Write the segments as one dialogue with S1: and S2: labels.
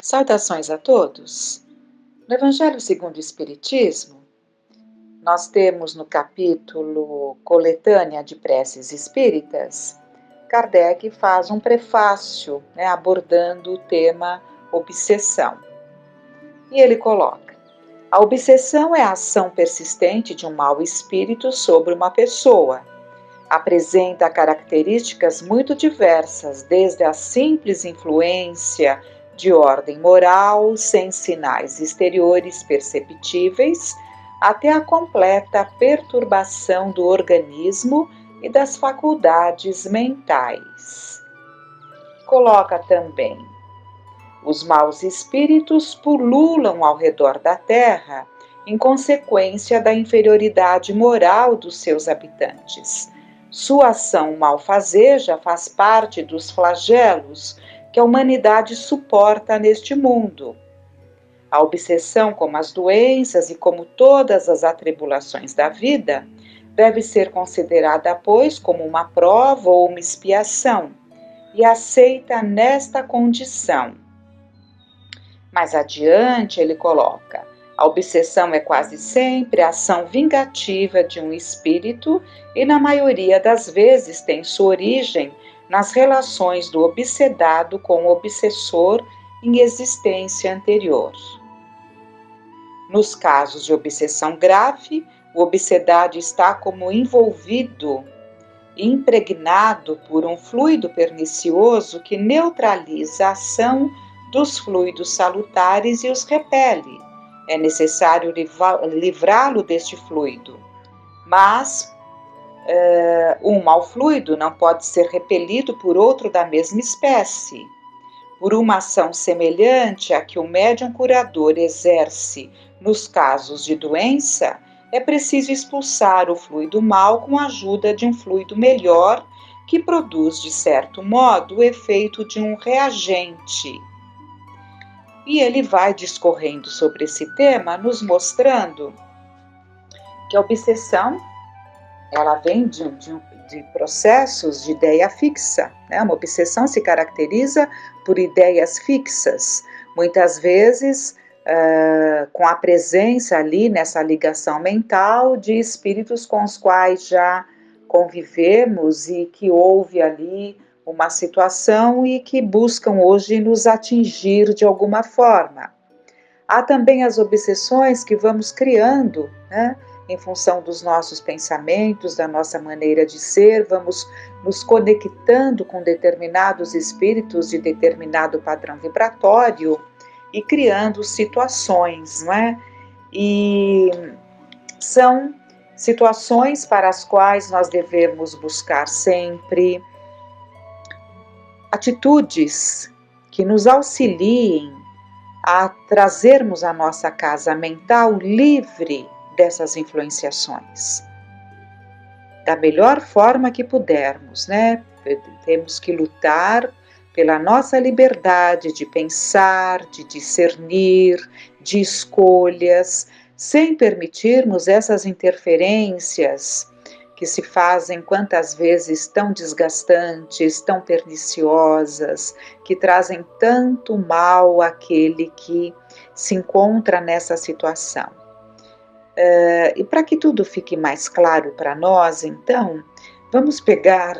S1: Saudações a todos! No Evangelho segundo o Espiritismo, nós temos no capítulo Coletânea de Preces Espíritas, Kardec faz um prefácio, abordando o tema obsessão. E ele coloca: a obsessão é a ação persistente de um mau espírito sobre uma pessoa. Apresenta características muito diversas, desde a simples influência de ordem moral, sem sinais exteriores perceptíveis, até a completa perturbação do organismo e das faculdades mentais. Coloca também: os maus espíritos pululam ao redor da terra em consequência da inferioridade moral dos seus habitantes. Sua ação malfazeja faz parte dos flagelos que a humanidade suporta neste mundo. A obsessão, como as doenças e como todas as atribulações da vida, deve ser considerada, pois, como uma prova ou uma expiação, e aceita nesta condição. Mais adiante, ele coloca: a obsessão é quase sempre a ação vingativa de um espírito e, na maioria das vezes, tem sua origem nas relações do obsedado com o obsessor em existência anterior. Nos casos de obsessão grave, o obsedado está como envolvido, impregnado por um fluido pernicioso que neutraliza a ação dos fluidos salutares e os repele. É necessário livrá-lo deste fluido. Mas um mau fluido não pode ser repelido por outro da mesma espécie. Por uma ação semelhante à que o médium curador exerce nos casos de doença, é preciso expulsar o fluido mau com a ajuda de um fluido melhor, que produz, de certo modo, o efeito de um reagente. E ele vai discorrendo sobre esse tema, nos mostrando que a obsessão, ela vem de processos de ideia fixa, Uma obsessão se caracteriza por ideias fixas, muitas vezes com a presença ali nessa ligação mental de espíritos com os quais já convivemos e que houve ali uma situação e que buscam hoje nos atingir de alguma forma. Há também as obsessões que vamos criando, em função dos nossos pensamentos, da nossa maneira de ser, vamos nos conectando com determinados espíritos de determinado padrão vibratório e criando situações, E são situações para as quais nós devemos buscar sempre atitudes que nos auxiliem a trazermos a nossa casa mental livre dessas influenciações. Da melhor forma que pudermos, Temos que lutar pela nossa liberdade de pensar, de discernir, de escolhas, sem permitirmos essas interferências que se fazem quantas vezes tão desgastantes, tão perniciosas, que trazem tanto mal àquele que se encontra nessa situação. E para que tudo fique mais claro para nós, então, vamos pegar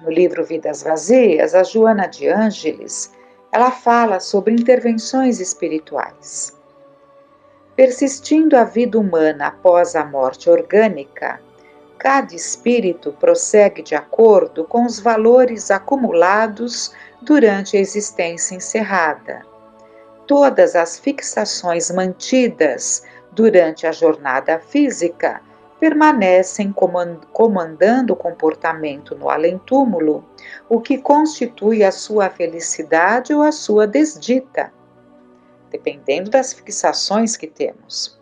S1: no livro Vidas Vazias, a Joana de Ângeles, ela fala sobre intervenções espirituais. Persistindo a vida humana após a morte orgânica, cada espírito prossegue de acordo com os valores acumulados durante a existência encerrada. Todas as fixações mantidas durante a jornada física permanecem comandando o comportamento no além-túmulo, o que constitui a sua felicidade ou a sua desdita, dependendo das fixações que temos.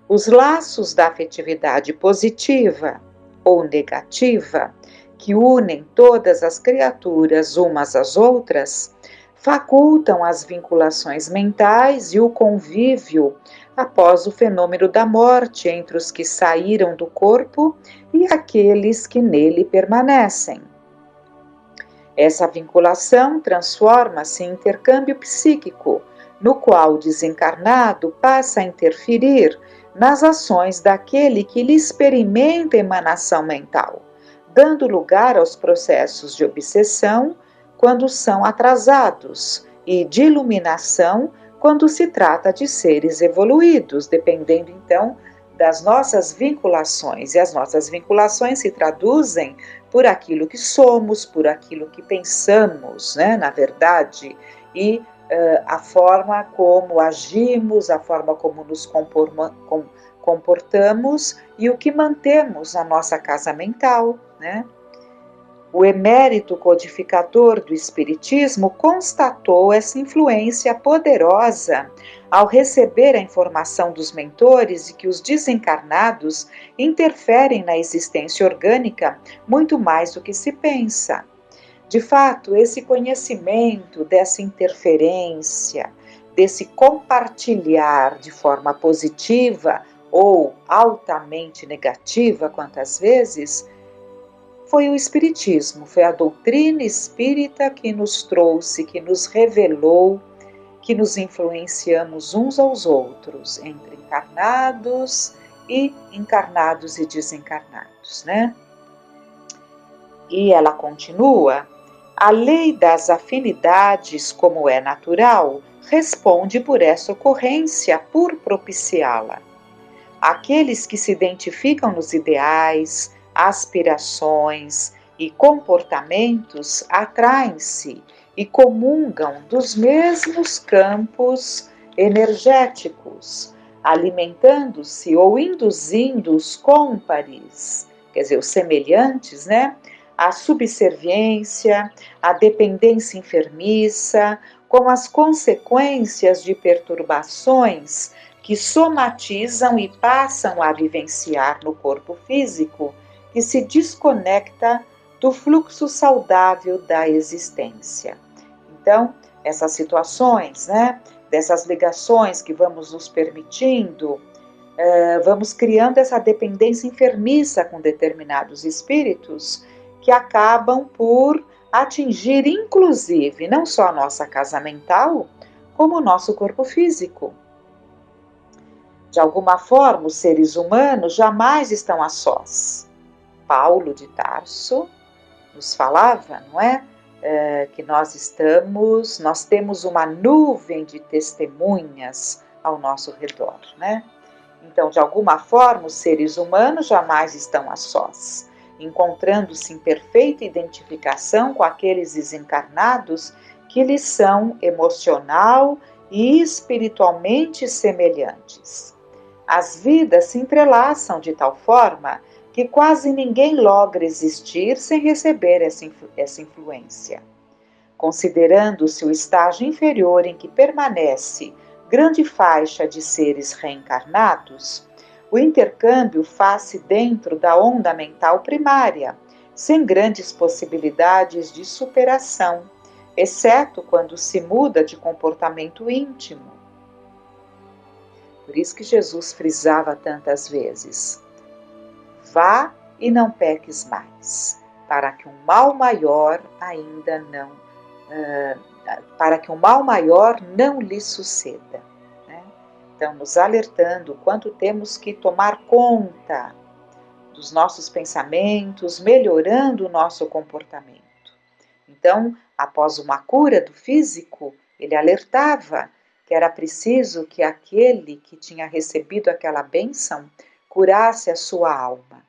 S1: Os laços da afetividade positiva ou negativa, que unem todas as criaturas umas às outras, facultam as vinculações mentais e o convívio após o fenômeno da morte entre os que saíram do corpo e aqueles que nele permanecem. Essa vinculação transforma-se em intercâmbio psíquico, no qual o desencarnado passa a interferir nas ações daquele que lhe experimenta emanação mental, dando lugar aos processos de obsessão quando são atrasados e de iluminação quando se trata de seres evoluídos, dependendo então das nossas vinculações. E as nossas vinculações se traduzem por aquilo que somos, por aquilo que pensamos, né, na verdade, e a forma como agimos, a forma como nos comportamos e o que mantemos na nossa casa mental, né? O emérito codificador do Espiritismo constatou essa influência poderosa ao receber a informação dos mentores de que os desencarnados interferem na existência orgânica muito mais do que se pensa. De fato, esse conhecimento dessa interferência, desse compartilhar de forma positiva ou altamente negativa, quantas vezes, foi o Espiritismo, foi a doutrina espírita que nos trouxe, que nos revelou, que nos influenciamos uns aos outros, entre encarnados e desencarnados, né? E ela continua: a lei das afinidades, como é natural, responde por essa ocorrência, por propiciá-la. Aqueles que se identificam nos ideais, aspirações e comportamentos atraem-se e comungam dos mesmos campos energéticos, alimentando-se ou induzindo os cômpares, quer dizer, os semelhantes, né? A subserviência, a dependência enfermiça, com as consequências de perturbações que somatizam e passam a vivenciar no corpo físico, que se desconecta do fluxo saudável da existência. Então, essas situações, né, dessas ligações que vamos nos permitindo, vamos criando essa dependência enfermiça com determinados espíritos que acabam por atingir, inclusive, não só a nossa casa mental, como o nosso corpo físico. De alguma forma, os seres humanos jamais estão a sós. Paulo de Tarso nos falava, não é? Que nós temos uma nuvem de testemunhas ao nosso redor, né? Então, de alguma forma, os seres humanos jamais estão a sós, encontrando-se em perfeita identificação com aqueles desencarnados que lhes são emocional e espiritualmente semelhantes. As vidas se entrelaçam de tal forma que quase ninguém logra existir sem receber essa influência. Considerando-se o estágio inferior em que permanece grande faixa de seres reencarnados, o intercâmbio faz-se dentro da onda mental primária, sem grandes possibilidades de superação, exceto quando se muda de comportamento íntimo. Por isso que Jesus frisava tantas vezes: vá e não peques mais, para que um mal maior não lhe suceda, né? Então, nos alertando quanto temos que tomar conta dos nossos pensamentos, melhorando o nosso comportamento. Então, após uma cura do físico, ele alertava que era preciso que aquele que tinha recebido aquela bênção curasse a sua alma.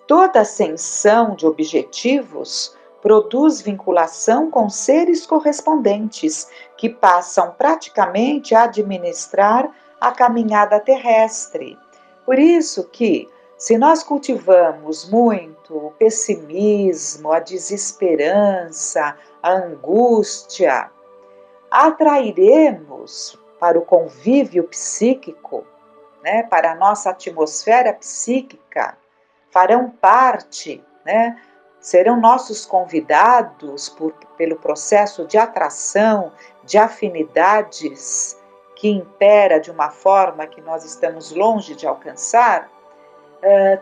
S1: Toda ascensão de objetivos produz vinculação com seres correspondentes, que passam praticamente a administrar a caminhada terrestre. Por isso que, se nós cultivamos muito o pessimismo, a desesperança, a angústia, atrairemos para o convívio psíquico, né, para a nossa atmosfera psíquica, farão parte, né, serão nossos convidados pelo processo de atração, de afinidades que impera de uma forma que nós estamos longe de alcançar.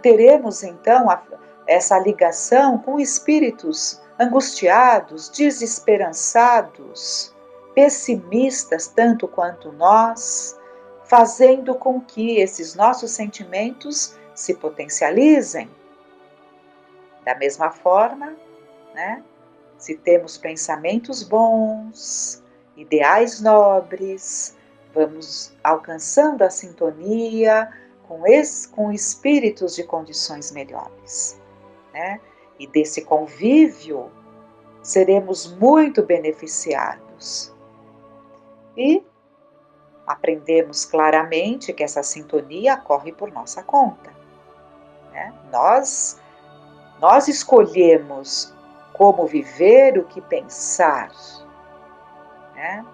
S1: Teremos então essa ligação com espíritos angustiados, desesperançados, pessimistas tanto quanto nós, fazendo com que esses nossos sentimentos se potencializem. Da mesma forma, né, se temos pensamentos bons, ideais nobres, vamos alcançando a sintonia com espíritos de condições melhores, né? E desse convívio seremos muito beneficiados. E aprendemos claramente que essa sintonia corre por nossa conta, né? Nós escolhemos como viver, o que pensar, né?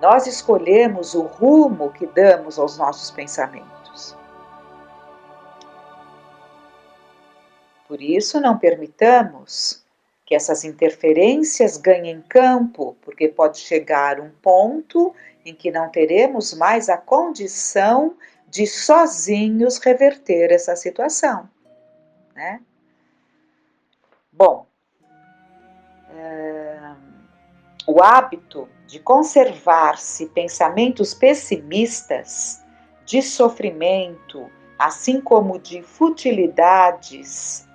S1: Nós escolhemos o rumo que damos aos nossos pensamentos. Por isso, não permitamos que essas interferências ganhem campo, porque pode chegar um ponto em que não teremos mais a condição de sozinhos reverter essa situação, né? Bom, o hábito de conservar-se pensamentos pessimistas, de sofrimento, assim como de futilidades,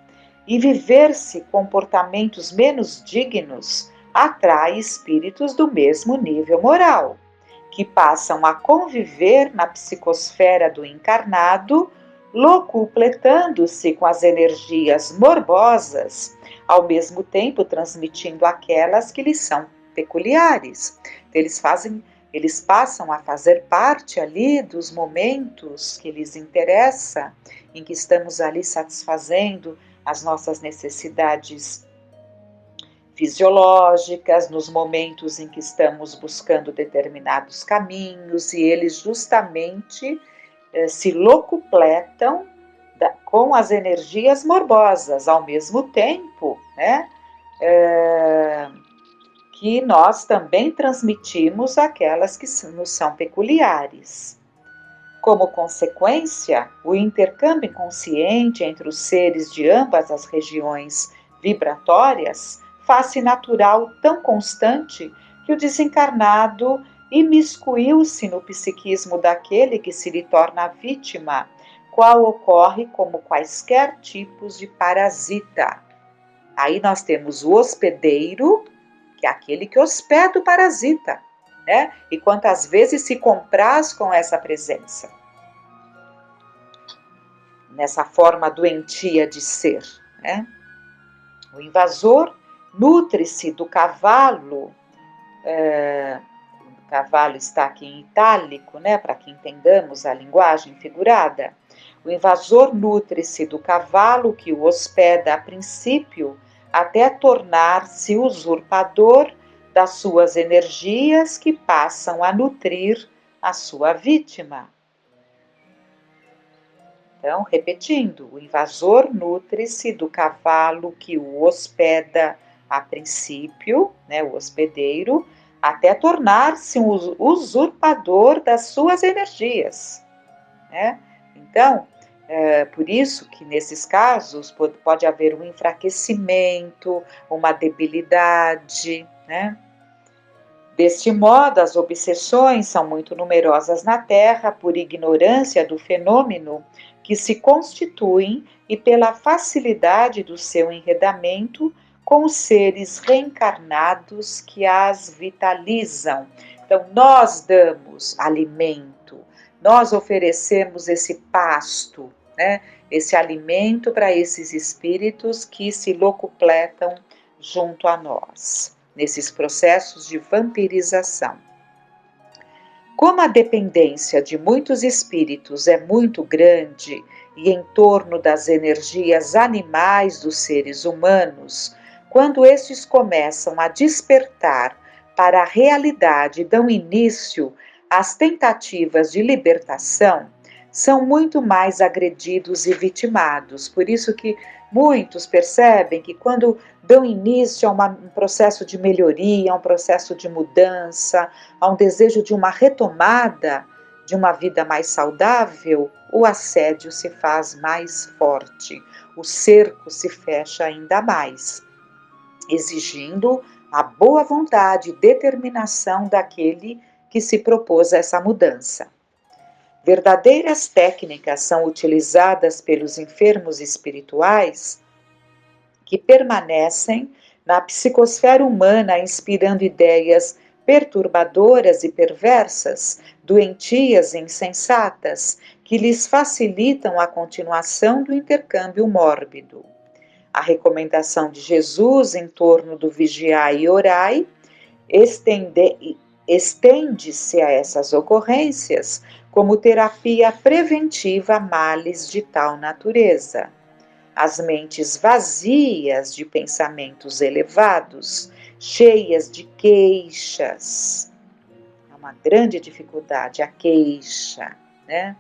S1: e viver-se comportamentos menos dignos, atrai espíritos do mesmo nível moral, que passam a conviver na psicosfera do encarnado, locupletando-se com as energias morbosas, ao mesmo tempo transmitindo aquelas que lhes são peculiares. Eles passam a fazer parte ali dos momentos que lhes interessa, em que estamos ali satisfazendo as nossas necessidades fisiológicas, nos momentos em que estamos buscando determinados caminhos, e eles justamente se locupletam com as energias morbosas, ao mesmo tempo, né, que nós também transmitimos aquelas que nos são peculiares. Como consequência, o intercâmbio inconsciente entre os seres de ambas as regiões vibratórias faz-se natural tão constante que o desencarnado imiscuiu-se no psiquismo daquele que se lhe torna vítima, qual ocorre como quaisquer tipos de parasita. Aí nós temos o hospedeiro, que é aquele que hospeda o parasita, né? E quantas vezes se compraz com essa presença, nessa forma doentia de ser, né? O invasor nutre-se do cavalo, o cavalo está aqui em itálico, né? Para que entendamos a linguagem figurada. O invasor nutre-se do cavalo que o hospeda a princípio, até tornar-se usurpador das suas energias que passam a nutrir a sua vítima. Então, repetindo, o invasor nutre-se do cavalo que o hospeda a princípio, né, o hospedeiro, até tornar-se um usurpador das suas energias, né? Então, por isso que nesses casos pode haver um enfraquecimento, uma debilidade, né? Deste modo, as obsessões são muito numerosas na Terra por ignorância do fenômeno que se constituem e pela facilidade do seu enredamento com os seres reencarnados que as vitalizam. Então, nós damos alimento, nós oferecemos esse pasto, né, esse alimento para esses espíritos que se locupletam junto a nós, nesses processos de vampirização. Como a dependência de muitos espíritos é muito grande e em torno das energias animais dos seres humanos, quando estes começam a despertar para a realidade e dão início às tentativas de libertação, são muito mais agredidos e vitimados. Por isso que muitos percebem que quando dão início a um processo de melhoria, a um processo de mudança, a um desejo de uma retomada de uma vida mais saudável, o assédio se faz mais forte, o cerco se fecha ainda mais, exigindo a boa vontade e determinação daquele que se propôs a essa mudança. Verdadeiras técnicas são utilizadas pelos enfermos espirituais que permanecem na psicosfera humana, inspirando ideias perturbadoras e perversas, doentias e insensatas, que lhes facilitam a continuação do intercâmbio mórbido. A recomendação de Jesus em torno do vigiai e orai estende-se a essas ocorrências como terapia preventiva a males de tal natureza. As mentes vazias de pensamentos elevados, cheias de queixas. É uma grande dificuldade a queixa, né?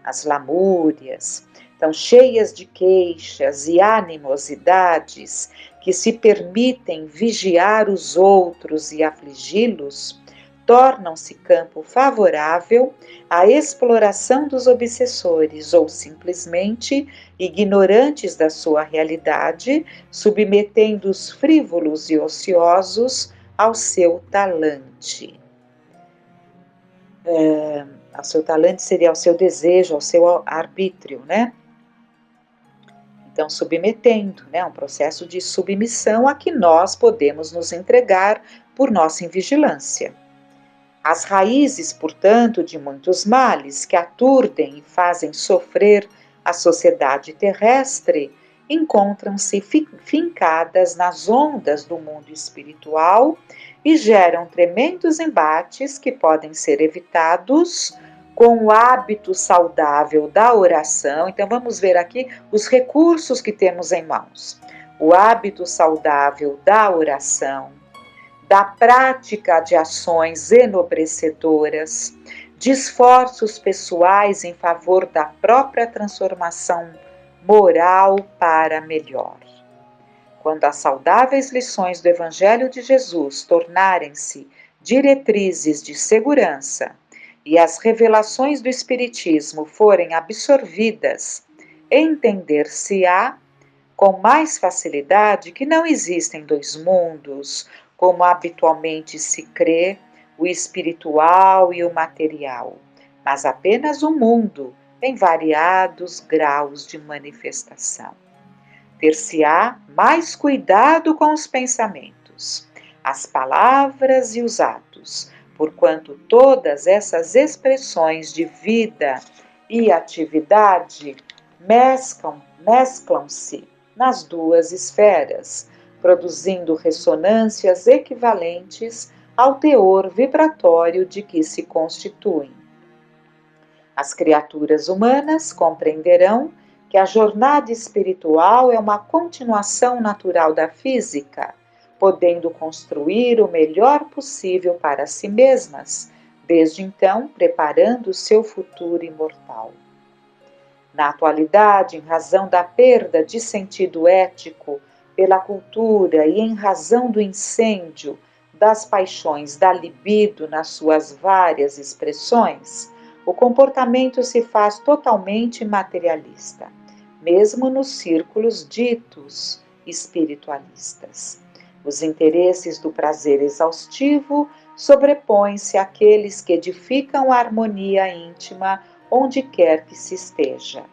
S1: As lamúrias. Então, cheias de queixas e animosidades que se permitem vigiar os outros e afligi-los, tornam-se campo favorável à exploração dos obsessores ou simplesmente ignorantes da sua realidade, submetendo os frívolos e ociosos ao seu talante. Ao seu talante seria ao seu desejo, ao seu arbítrio, né? Então, submetendo, né? Um processo de submissão a que nós podemos nos entregar por nossa invigilância. As raízes, portanto, de muitos males que aturdem e fazem sofrer a sociedade terrestre encontram-se fincadas nas ondas do mundo espiritual e geram tremendos embates que podem ser evitados com o hábito saudável da oração. Então, vamos ver aqui os recursos que temos em mãos. O hábito saudável da oração, da prática de ações enobrecedoras, de esforços pessoais em favor da própria transformação moral para melhor. Quando as saudáveis lições do Evangelho de Jesus tornarem-se diretrizes de segurança e as revelações do Espiritismo forem absorvidas, entender-se-á com mais facilidade que não existem dois mundos, como habitualmente se crê, o espiritual e o material, mas apenas um mundo em variados graus de manifestação. Ter-se-á mais cuidado com os pensamentos, as palavras e os atos, porquanto todas essas expressões de vida e atividade mesclam-se nas duas esferas, produzindo ressonâncias equivalentes ao teor vibratório de que se constituem. As criaturas humanas compreenderão que a jornada espiritual é uma continuação natural da física, podendo construir o melhor possível para si mesmas, desde então preparando o seu futuro imortal. Na atualidade, em razão da perda de sentido ético pela cultura e em razão do incêndio das paixões da libido nas suas várias expressões, o comportamento se faz totalmente materialista, mesmo nos círculos ditos espiritualistas. Os interesses do prazer exaustivo sobrepõem-se àqueles que edificam a harmonia íntima onde quer que se esteja.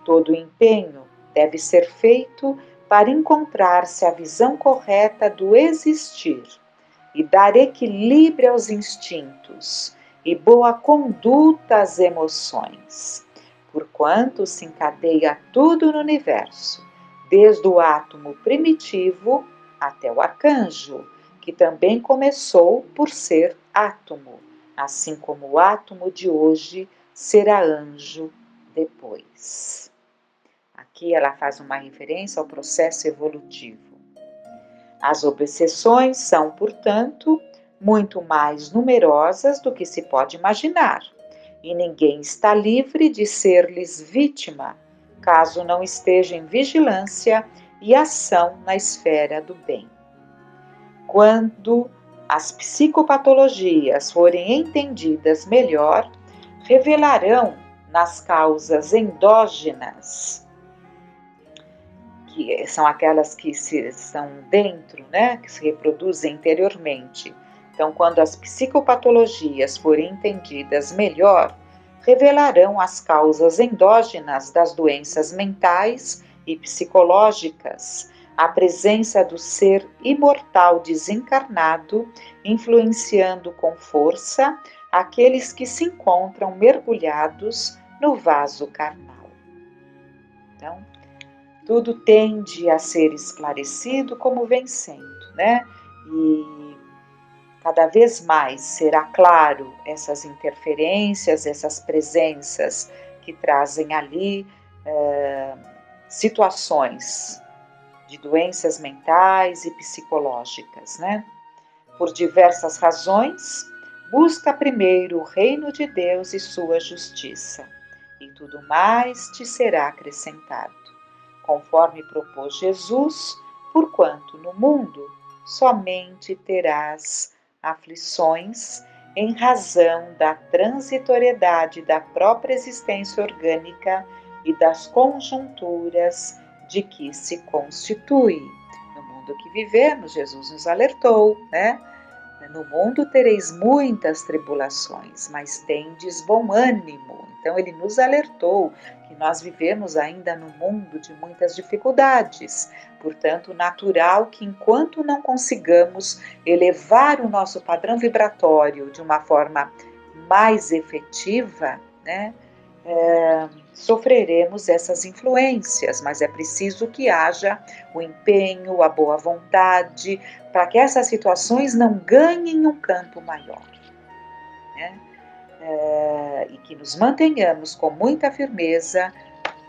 S1: Todo empenho deve ser feito para encontrar-se a visão correta do existir e dar equilíbrio aos instintos e boa conduta às emoções, porquanto se encadeia tudo no universo, desde o átomo primitivo até o arcanjo, que também começou por ser átomo, assim como o átomo de hoje será anjo depois. Aqui ela faz uma referência ao processo evolutivo. As obsessões são, portanto, muito mais numerosas do que se pode imaginar, e ninguém está livre de ser-lhes vítima, caso não esteja em vigilância e ação na esfera do bem. Quando as psicopatologias forem entendidas melhor, revelarão nas causas endógenas que são aquelas que são dentro, né, que se reproduzem interiormente. Então, quando as psicopatologias forem entendidas melhor, revelarão as causas endógenas das doenças mentais e psicológicas, a presença do ser imortal desencarnado, influenciando com força aqueles que se encontram mergulhados no vaso carnal. Então, tudo tende a ser esclarecido como vem sendo, né? E cada vez mais será claro essas interferências, essas presenças que trazem ali situações de doenças mentais e psicológicas, né? Por diversas razões, busca primeiro o reino de Deus e sua justiça, e tudo mais te será acrescentado, conforme propôs Jesus, porquanto no mundo somente terás aflições em razão da transitoriedade da própria existência orgânica e das conjunturas de que se constitui. No mundo que vivemos, Jesus nos alertou, né? No mundo tereis muitas tribulações, mas tendes bom ânimo. Então ele nos alertou que nós vivemos ainda no mundo de muitas dificuldades. Portanto, natural que enquanto não consigamos elevar o nosso padrão vibratório de uma forma mais efetiva, né? Sofreremos essas influências, mas é preciso que haja o empenho, a boa vontade, para que essas situações não ganhem um campo maior, né? E que nos mantenhamos com muita firmeza,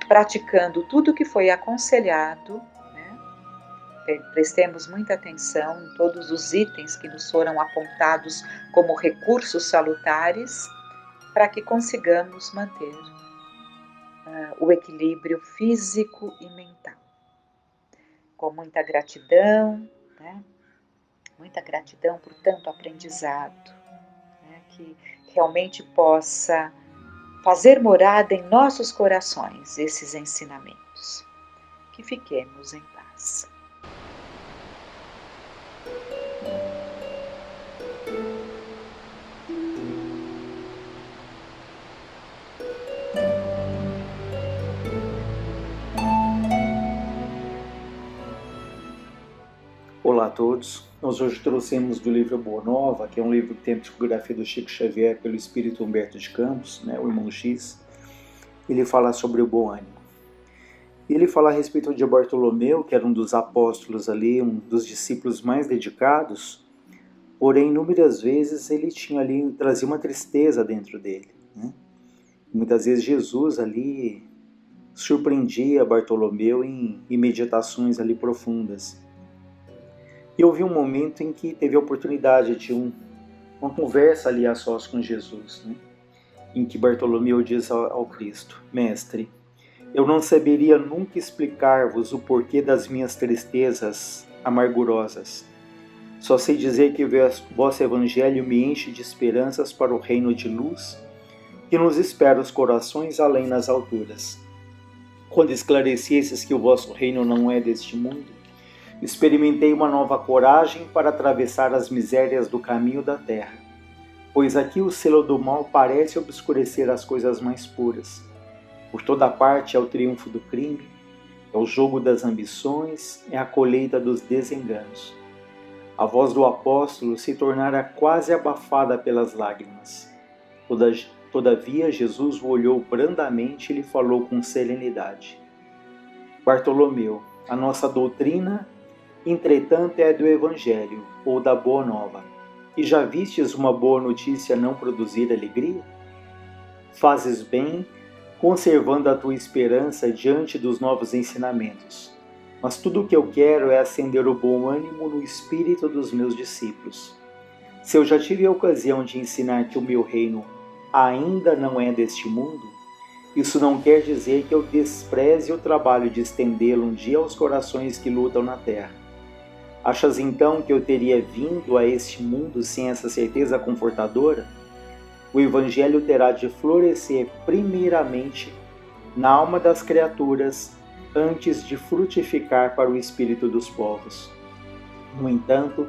S1: praticando tudo o que foi aconselhado, né? Prestemos muita atenção em todos os itens que nos foram apontados como recursos salutares, para que consigamos manter o equilíbrio físico e mental. Com muita gratidão, né? Muita gratidão por tanto aprendizado, né? Que realmente possa fazer morada em nossos corações esses ensinamentos. Que fiquemos em paz.
S2: Olá a todos, nós hoje trouxemos do livro Boa Nova, que é um livro que tem a psicografia do Chico Xavier pelo espírito Humberto de Campos, né, o irmão X. Ele fala sobre o bom ânimo. Ele fala a respeito de Bartolomeu, que era um dos apóstolos ali, um dos discípulos mais dedicados, porém inúmeras vezes ele tinha ali, trazia uma tristeza dentro dele, né? Muitas vezes Jesus ali surpreendia Bartolomeu em meditações ali profundas. E houve um momento em que teve a oportunidade de uma conversa ali a sós com Jesus, né? Em que Bartolomeu diz ao Cristo: Mestre, eu não saberia nunca explicar-vos o porquê das minhas tristezas amargurosas. Só sei dizer que o vosso Evangelho me enche de esperanças para o reino de luz que nos espera os corações além nas alturas. Quando esclarecesses que o vosso reino não é deste mundo, experimentei uma nova coragem para atravessar as misérias do caminho da terra, pois aqui o selo do mal parece obscurecer as coisas mais puras. Por toda parte é o triunfo do crime, é o jogo das ambições, é a colheita dos desenganos. A voz do apóstolo se tornara quase abafada pelas lágrimas. Todavia, Jesus o olhou brandamente e lhe falou com serenidade: Bartolomeu, a nossa doutrina entretanto é do Evangelho, ou da Boa Nova. E já vistes uma boa notícia não produzir alegria? Fazes bem, conservando a tua esperança diante dos novos ensinamentos. Mas tudo o que eu quero é acender o bom ânimo no espírito dos meus discípulos. Se eu já tive a ocasião de ensinar que o meu reino ainda não é deste mundo, isso não quer dizer que eu despreze o trabalho de estendê-lo um dia aos corações que lutam na terra. Achas então que eu teria vindo a este mundo sem essa certeza confortadora? O Evangelho terá de florescer primeiramente na alma das criaturas antes de frutificar para o espírito dos povos. No entanto,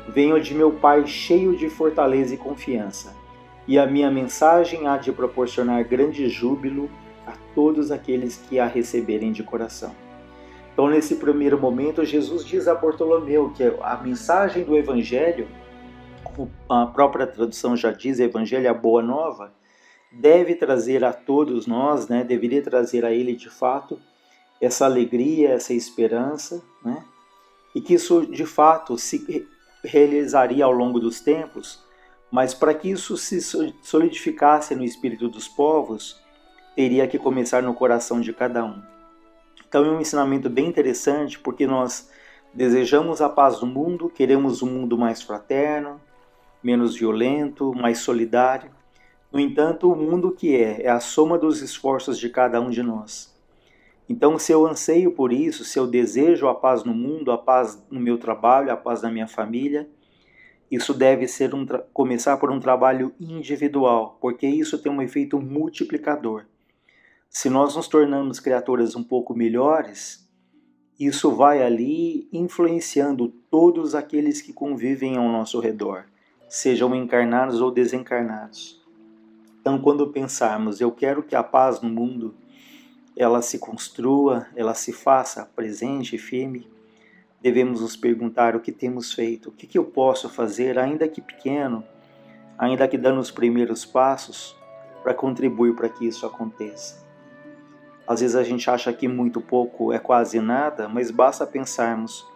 S2: venho de meu Pai cheio de fortaleza e confiança, e a minha mensagem há de proporcionar grande júbilo a todos aqueles que a receberem de coração. Então, nesse primeiro momento, Jesus diz a Bartolomeu que a mensagem do Evangelho, a própria tradução já diz, Evangelho é a Boa Nova, deve trazer a todos nós, deveria trazer a ele de fato, essa alegria, essa esperança, e que isso de fato se realizaria ao longo dos tempos, mas para que isso se solidificasse no espírito dos povos, teria que começar no coração de cada um. Então é um ensinamento bem interessante, porque nós desejamos a paz do mundo, queremos um mundo mais fraterno, menos violento, mais solidário. No entanto, o mundo que é a soma dos esforços de cada um de nós. Então, se eu anseio por isso, se eu desejo a paz no mundo, a paz no meu trabalho, a paz na minha família, isso deve ser começar por um trabalho individual, porque isso tem um efeito multiplicador. Se nós nos tornamos criaturas um pouco melhores, isso vai ali influenciando todos aqueles que convivem ao nosso redor, sejam encarnados ou desencarnados. Então, quando pensarmos, eu quero que a paz no mundo ela se construa, ela se faça presente e firme, devemos nos perguntar o que temos feito, o que eu posso fazer, ainda que pequeno, ainda que dando os primeiros passos, para contribuir para que isso aconteça. Às vezes a gente acha que muito pouco é quase nada, mas basta pensarmos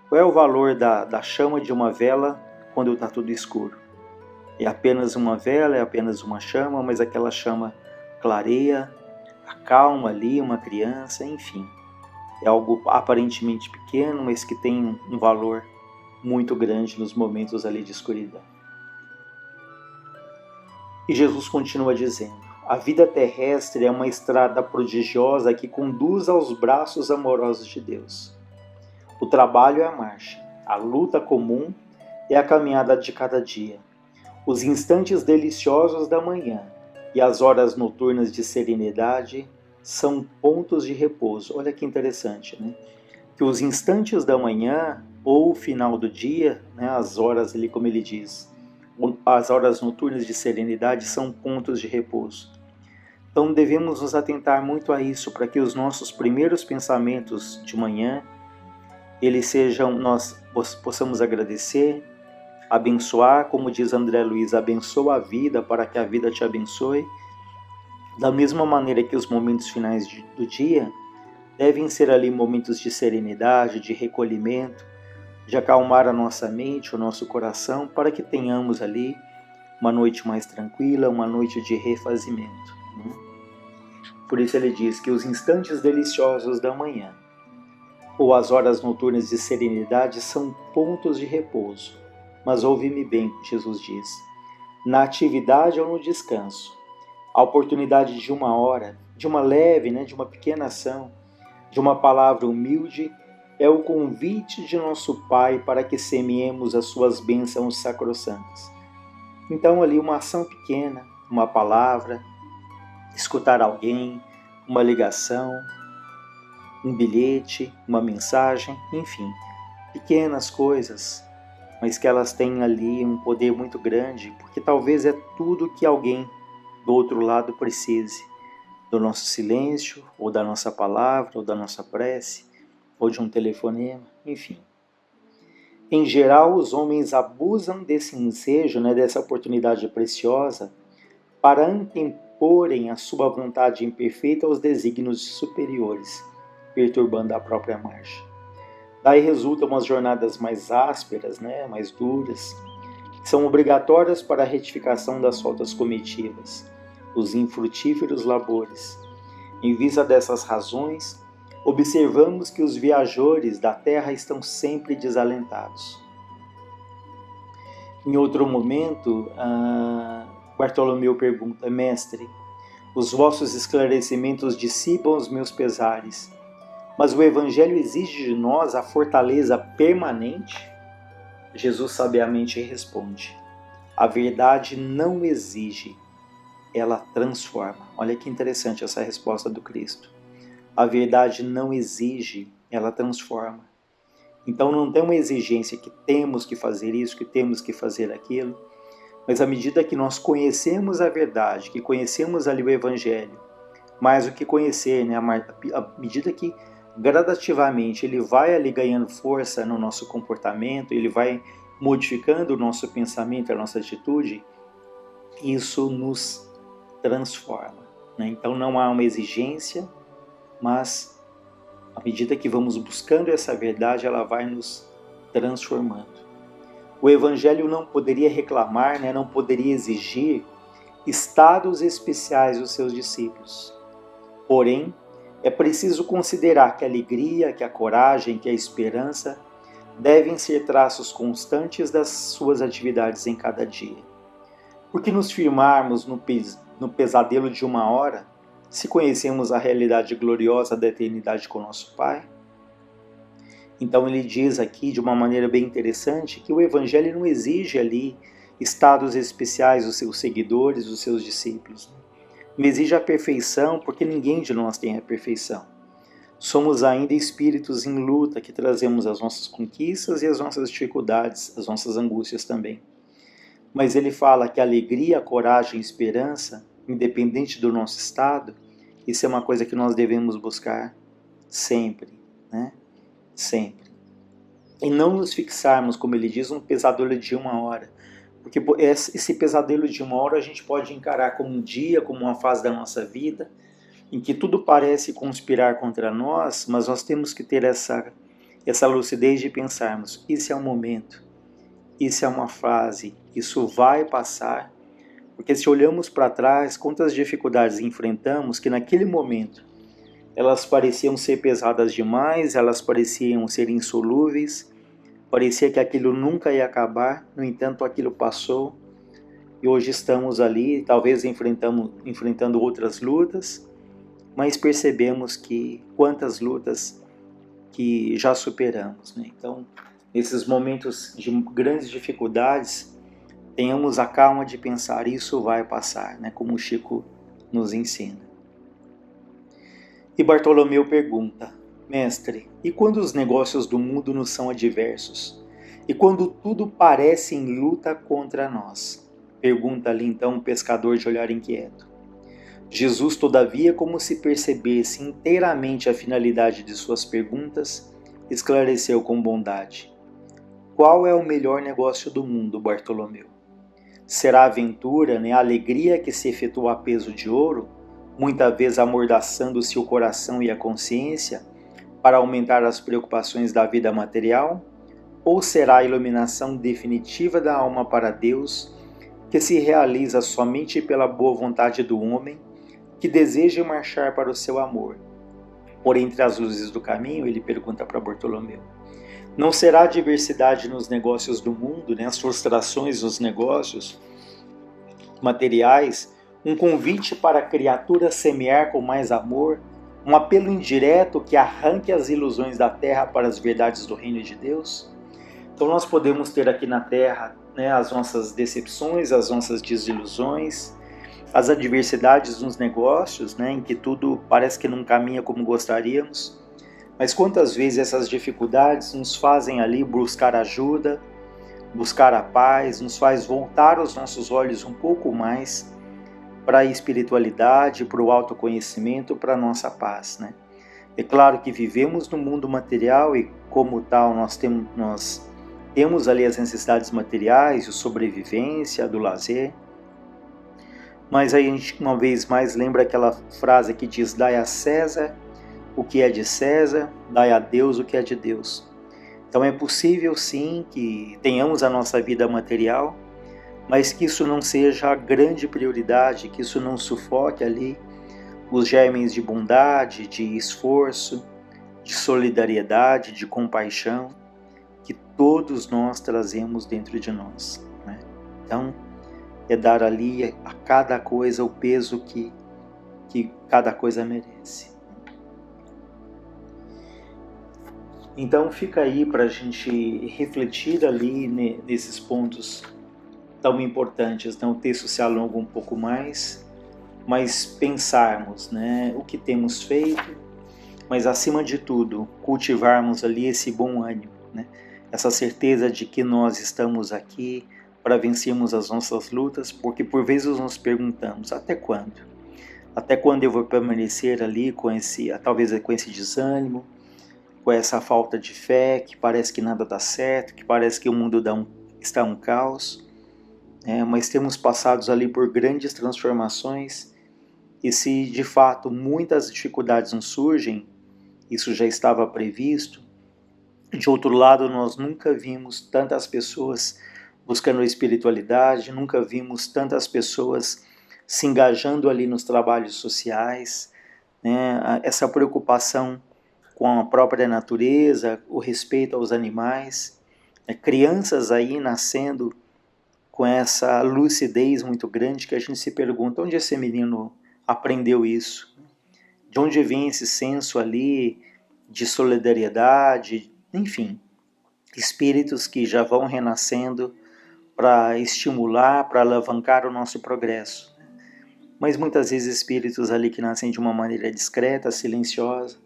S2: qual é o valor da chama de uma vela quando está tudo escuro. É apenas uma vela, é apenas uma chama, mas aquela chama clareia, acalma ali uma criança, enfim. É algo aparentemente pequeno, mas que tem um valor muito grande nos momentos ali de escuridão. E Jesus continua dizendo: a vida terrestre é uma estrada prodigiosa que conduz aos braços amorosos de Deus. O trabalho é a marcha, a luta comum é a caminhada de cada dia. Os instantes deliciosos da manhã e as horas noturnas de serenidade são pontos de repouso. Olha que interessante, Que os instantes da manhã ou o final do dia, as horas ali, como ele diz, as horas noturnas de serenidade são pontos de repouso. Então devemos nos atentar muito a isso, para que os nossos primeiros pensamentos de manhã, eles sejam, nós possamos agradecer, abençoar, como diz André Luiz, abençoa a vida para que a vida te abençoe. Da mesma maneira que os momentos finais do dia devem ser ali momentos de serenidade, de recolhimento, de acalmar a nossa mente, o nosso coração, para que tenhamos ali uma noite mais tranquila, uma noite de refazimento. Por isso ele diz que os instantes deliciosos da manhã ou as horas noturnas de serenidade são pontos de repouso. Mas ouve-me bem, Jesus diz, na atividade ou no descanso, a oportunidade de uma hora, de uma leve, de uma pequena ação, de uma palavra humilde, é o convite de nosso Pai para que semeemos as suas bênçãos sacrossantas. Então ali uma ação pequena, uma palavra, escutar alguém, uma ligação, um bilhete, uma mensagem, enfim, pequenas coisas, mas que elas têm ali um poder muito grande, porque talvez é tudo que alguém do outro lado precise, do nosso silêncio, ou da nossa palavra, ou da nossa prece, ou de um telefonema, enfim. Em geral, os homens abusam desse ensejo, dessa oportunidade preciosa, para anteporem a sua vontade imperfeita aos desígnios superiores, perturbando a própria marcha. Daí resultam umas jornadas mais ásperas, mais duras, que são obrigatórias para a retificação das faltas cometidas, os infrutíferos labores. Em vista dessas razões, observamos que os viajores da terra estão sempre desalentados. Em outro momento, Bartolomeu pergunta: Mestre, os vossos esclarecimentos dissipam os meus pesares, mas o Evangelho exige de nós a fortaleza permanente? Jesus sabiamente responde: a verdade não exige, ela transforma. Olha que interessante essa resposta do Cristo. a verdade não exige, ela transforma. Então não tem uma exigência que temos que fazer isso, que temos que fazer aquilo, mas à medida que nós conhecemos a verdade, que conhecemos ali o Evangelho, mais do que conhecer, né? À medida que gradativamente ele vai ali ganhando força no nosso comportamento, ele vai modificando o nosso pensamento, a nossa atitude, isso nos transforma, né? Então não há uma exigência, mas à medida que vamos buscando essa verdade, ela vai nos transformando. O Evangelho não poderia reclamar, né? Não poderia exigir estados especiais dos seus discípulos. Porém, é preciso considerar que a alegria, que a coragem, que a esperança devem ser traços constantes das suas atividades em cada dia. Porque nos firmarmos no pesadelo de uma hora, se conhecemos a realidade gloriosa da eternidade com nosso Pai? Então ele diz aqui de uma maneira bem interessante que o Evangelho não exige ali estados especiais dos seus seguidores, dos seus discípulos. Não exige a perfeição, porque ninguém de nós tem a perfeição. Somos ainda espíritos em luta que trazemos as nossas conquistas e as nossas dificuldades, as nossas angústias também. Mas ele fala que a alegria, a coragem e a esperança, independente do nosso estado, isso é uma coisa que nós devemos buscar sempre, né? Sempre. E não nos fixarmos, como ele diz, num pesadelo de uma hora. Porque esse pesadelo de uma hora a gente pode encarar como um dia, como uma fase da nossa vida, em que tudo parece conspirar contra nós, mas nós temos que ter essa lucidez de pensarmos, isso é um momento, isso é uma fase, isso vai passar, porque se olhamos para trás, quantas dificuldades enfrentamos que naquele momento elas pareciam ser pesadas demais, elas pareciam ser insolúveis, parecia que aquilo nunca ia acabar, no entanto aquilo passou e hoje estamos ali, talvez enfrentando outras lutas, mas percebemos que quantas lutas que já superamos, né? Então, nesses momentos de grandes dificuldades, tenhamos a calma de pensar, isso vai passar, né? Como o Chico nos ensina. E Bartolomeu pergunta, mestre, e quando os negócios do mundo nos são adversos? E quando tudo parece em luta contra nós? Pergunta ali então o pescador de olhar inquieto. Jesus, todavia, como se percebesse inteiramente a finalidade de suas perguntas, esclareceu com bondade. Qual é o melhor negócio do mundo, Bartolomeu? Será a aventura, né, a alegria que se efetua a peso de ouro, muitas vezes amordaçando-se o coração e a consciência, para aumentar as preocupações da vida material? Ou será a iluminação definitiva da alma para Deus, que se realiza somente pela boa vontade do homem, que deseja marchar para o seu amor? Por entre as luzes do caminho, ele pergunta para Bartolomeu, não será a diversidade nos negócios do mundo, né, as frustrações nos negócios materiais, um convite para a criatura semear com mais amor, um apelo indireto que arranque as ilusões da terra para as verdades do reino de Deus? Então nós podemos ter aqui na terra, né, as nossas decepções, as nossas desilusões, as adversidades nos negócios, né, em que tudo parece que não caminha como gostaríamos, mas quantas vezes essas dificuldades nos fazem ali buscar ajuda, buscar a paz, nos faz voltar os nossos olhos um pouco mais para a espiritualidade, para o autoconhecimento, para a nossa paz, né? É claro que vivemos no mundo material e como tal nós temos ali as necessidades materiais, de sobrevivência, do lazer, mas aí a gente uma vez mais lembra aquela frase que diz, dai a César o que é de César, dai a Deus o que é de Deus. Então é possível sim que tenhamos a nossa vida material, mas que isso não seja a grande prioridade, que isso não sufoque ali os germes de bondade, de esforço, de solidariedade, de compaixão, que todos nós trazemos dentro de nós, né? Então, é dar ali a cada coisa o peso que cada coisa merece. Então fica aí para a gente refletir ali nesses pontos tão importantes, né? O texto se alonga um pouco mais, mas pensarmos, né, o que temos feito, mas acima de tudo, cultivarmos ali esse bom ânimo, né? Essa certeza de que nós estamos aqui para vencermos as nossas lutas, porque por vezes nos perguntamos, até quando? Até quando eu vou permanecer ali com talvez com esse desânimo, com essa falta de fé, que parece que nada dá certo, que parece que o mundo está um caos, né? Mas temos passado ali por grandes transformações, e se de fato muitas dificuldades nos surgem, isso já estava previsto. De outro lado, nós nunca vimos tantas pessoas buscando a espiritualidade, nunca vimos tantas pessoas se engajando ali nos trabalhos sociais, né? Essa preocupação com a própria natureza, o respeito aos animais, né? Crianças aí nascendo com essa lucidez muito grande que a gente se pergunta, onde esse menino aprendeu isso? De onde vem esse senso ali de solidariedade? Enfim, espíritos que já vão renascendo para estimular, para alavancar o nosso progresso. Mas muitas vezes espíritos ali que nascem de uma maneira discreta, silenciosa,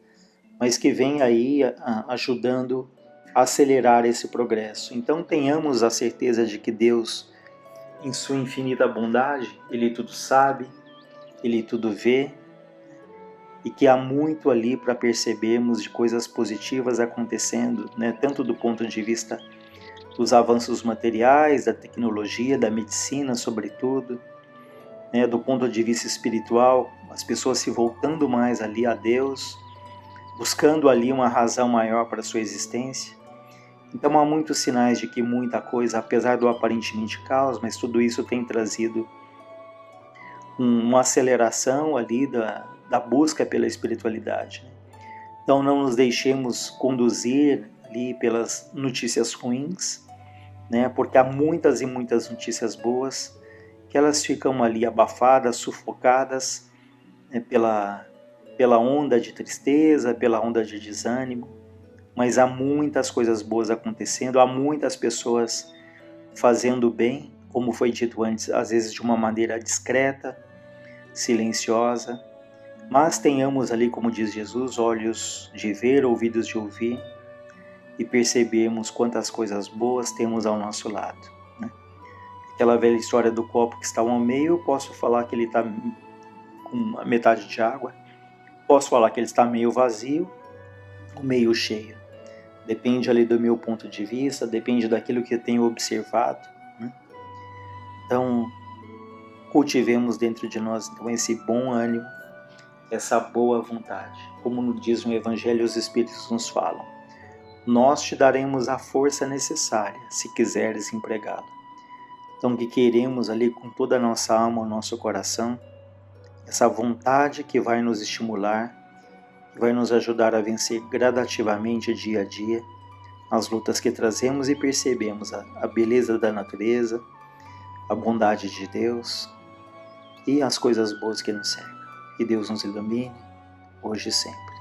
S2: mas que vêm aí ajudando a acelerar esse progresso. Então tenhamos a certeza de que Deus, em sua infinita bondade, Ele tudo sabe, Ele tudo vê, e que há muito ali para percebermos de coisas positivas acontecendo, né? Tanto do ponto de vista dos avanços materiais, da tecnologia, da medicina, sobretudo, né? Do ponto de vista espiritual, as pessoas se voltando mais ali a Deus, buscando ali uma razão maior para a sua existência. Então há muitos sinais de que muita coisa, apesar do aparentemente caos, mas tudo isso tem trazido uma aceleração ali da busca pela espiritualidade. Então não nos deixemos conduzir ali pelas notícias ruins, né? Porque há muitas e muitas notícias boas que elas ficam ali abafadas, sufocadas, né? pela onda de tristeza, pela onda de desânimo, mas há muitas coisas boas acontecendo, há muitas pessoas fazendo bem, como foi dito antes, às vezes de uma maneira discreta, silenciosa, mas tenhamos ali, como diz Jesus, olhos de ver, ouvidos de ouvir, e percebermos quantas coisas boas temos ao nosso lado, né? Aquela velha história do copo que está ao meio, eu posso falar que ele está com a metade de água, posso falar que ele está meio vazio ou meio cheio. Depende ali do meu ponto de vista, depende daquilo que eu tenho observado, né? Então, cultivemos dentro de nós então, esse bom ânimo, essa boa vontade. Como nos diz no Evangelho, os Espíritos nos falam: nós te daremos a força necessária, se quiseres empregá-la. Então, que queremos ali com toda a nossa alma, o nosso coração, essa vontade que vai nos estimular, que vai nos ajudar a vencer gradativamente, dia a dia, as lutas que trazemos e percebemos a beleza da natureza, a bondade de Deus e as coisas boas que nos cercam. Que Deus nos ilumine, hoje e sempre.